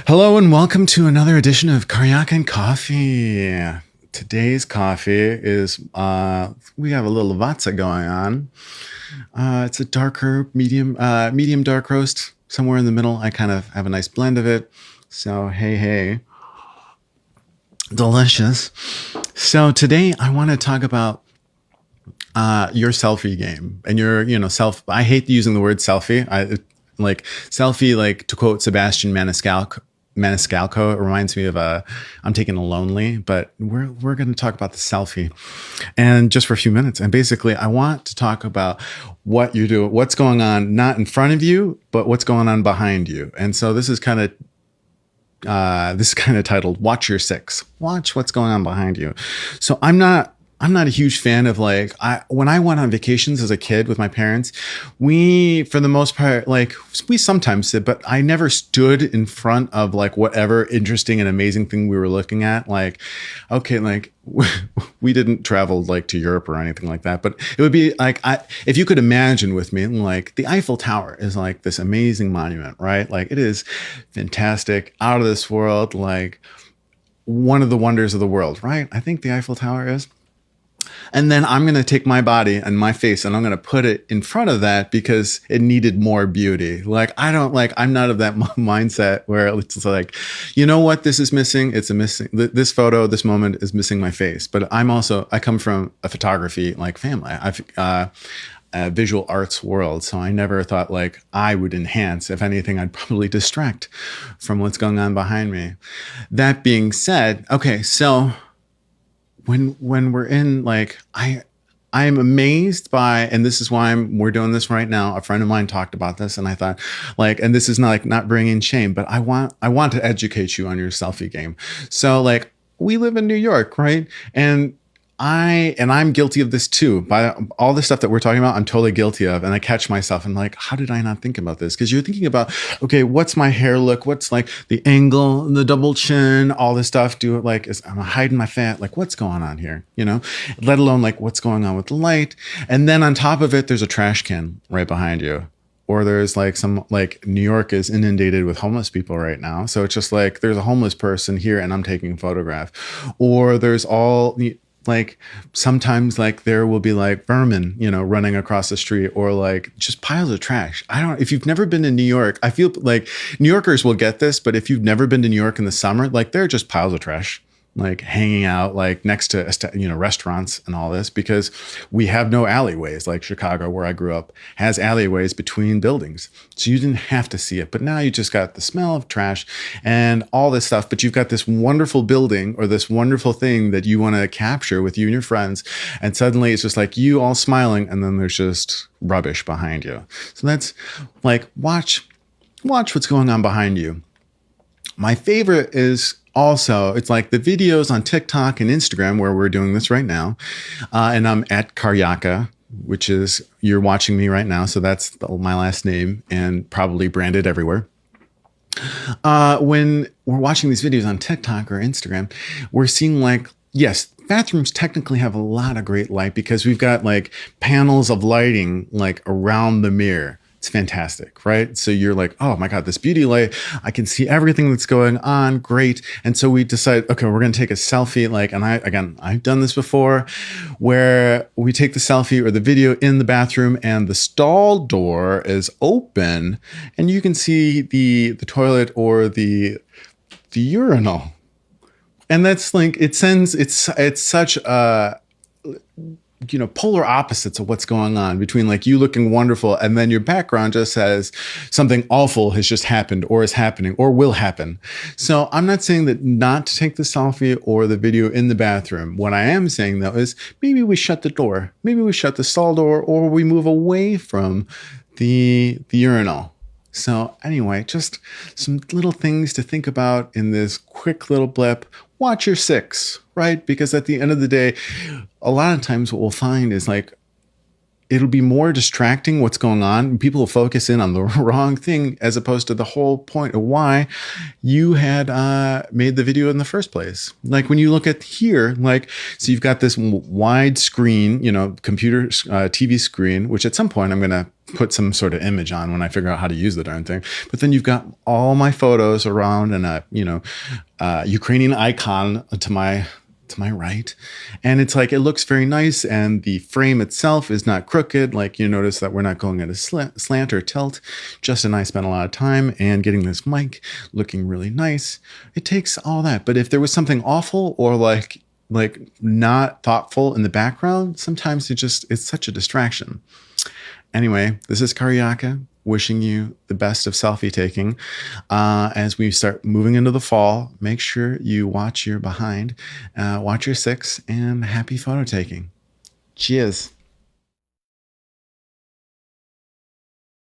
Hello and welcome to another edition of Karjaka and Coffee. Today's coffee is we have a little Vatsa going on. It's a darker, medium dark roast, somewhere in the middle. I kind of have a nice blend of it. So hey, delicious. So today I want to talk about your selfie game and your self. I hate using the word selfie. Like selfie, like to quote Sebastian Maniscalco, it reminds me of I'm taking a lonely, but we're going to talk about the selfie, and just for a few minutes. And basically, I want to talk about what you do, what's going on, not in front of you, but what's going on behind you. And so this is kind of titled "Watch Your Six." Watch what's going on behind you. So I'm not a huge fan of when I went on vacations as a kid with my parents, we, for the most part, we sometimes did, but I never stood in front of whatever interesting and amazing thing we were looking at. We didn't travel to Europe or anything like that, but it would be if you could imagine with me, the Eiffel Tower is this amazing monument, right? It is fantastic, out of this world, one of the wonders of the world, right? I think the Eiffel Tower is. And then I'm going to take my body and my face and I'm going to put it in front of that because it needed more beauty. I'm not of that mindset where it's you know what, this is missing. This photo, this moment is missing my face. But I come from a photography family. I've a visual arts world. So I never thought I would enhance. If anything, I'd probably distract from what's going on behind me. That being said, okay, so when we're in I'm amazed by, and this is why we're doing this right now. A friend of mine talked about this and I thought and this is not bringing shame, but I want to educate you on your selfie game. So we live in New York, right? And I'm guilty of this too. By all the stuff that we're talking about, I'm totally guilty of. And I catch myself and how did I not think about this? Because you're thinking about, okay, what's my hair look? What's the angle, the double chin, all this stuff. I'm hiding my fat? What's going on here? Let alone what's going on with the light. And then on top of it, there's a trash can right behind you. Or there's New York is inundated with homeless people right now. So it's just there's a homeless person here and I'm taking a photograph. Or there's all the, sometimes there will be vermin, running across the street, or just piles of trash. If you've never been to New York, I feel New Yorkers will get this, but if you've never been to New York in the summer, there are just piles of trash, hanging out next to, restaurants and all this, because we have no alleyways. Chicago, where I grew up, has alleyways between buildings. So you didn't have to see it, but now you just got the smell of trash and all this stuff, but you've got this wonderful building or this wonderful thing that you want to capture with you and your friends. And suddenly it's just you all smiling, and then there's just rubbish behind you. So that's watch what's going on behind you. My favorite is also, it's the videos on TikTok and Instagram, where we're doing this right now. And I'm at Karjaka, which is, you're watching me right now. So that's my last name and probably branded everywhere. When we're watching these videos on TikTok or Instagram, we're seeing yes, bathrooms technically have a lot of great light because we've got panels of lighting around the mirror. It's fantastic, right? So you're oh my God, this beauty light, I can see everything that's going on. Great. And so we decide, okay, we're going to take a selfie. And I've done this before, where we take the selfie or the video in the bathroom and the stall door is open and you can see the toilet or the urinal. And that's it's such a, polar opposites of what's going on between you looking wonderful and then your background just says something awful has just happened or is happening or will happen. So I'm not saying that not to take the selfie or the video in the bathroom. What I am saying though is maybe we shut the door, maybe we shut the stall door, or we move away from the urinal. So anyway, just some little things to think about in this quick little blip. Watch your six, right? Because at the end of the day, a lot of times what we'll find is it'll be more distracting what's going on. People will focus in on the wrong thing as opposed to the whole point of why you had made the video in the first place. Like when you look at here, like, so you've got this wide screen, you know, computer TV screen, which at some point I'm going to put some sort of image on when I figure out how to use the darn thing. But then you've got all my photos around and a, you know, Ukrainian icon to my right. And it's like, it looks very nice. And the frame itself is not crooked. Like you notice that we're not going at a slant or tilt. Justin and I spent a lot of time and getting this mic looking really nice. It takes all that. But if there was something awful or like not thoughtful in the background, sometimes it's such a distraction. Anyway, this is Karjaka wishing you the best of selfie taking. As we start moving into the fall, make sure you watch your behind, watch your six, and happy photo taking. Cheers.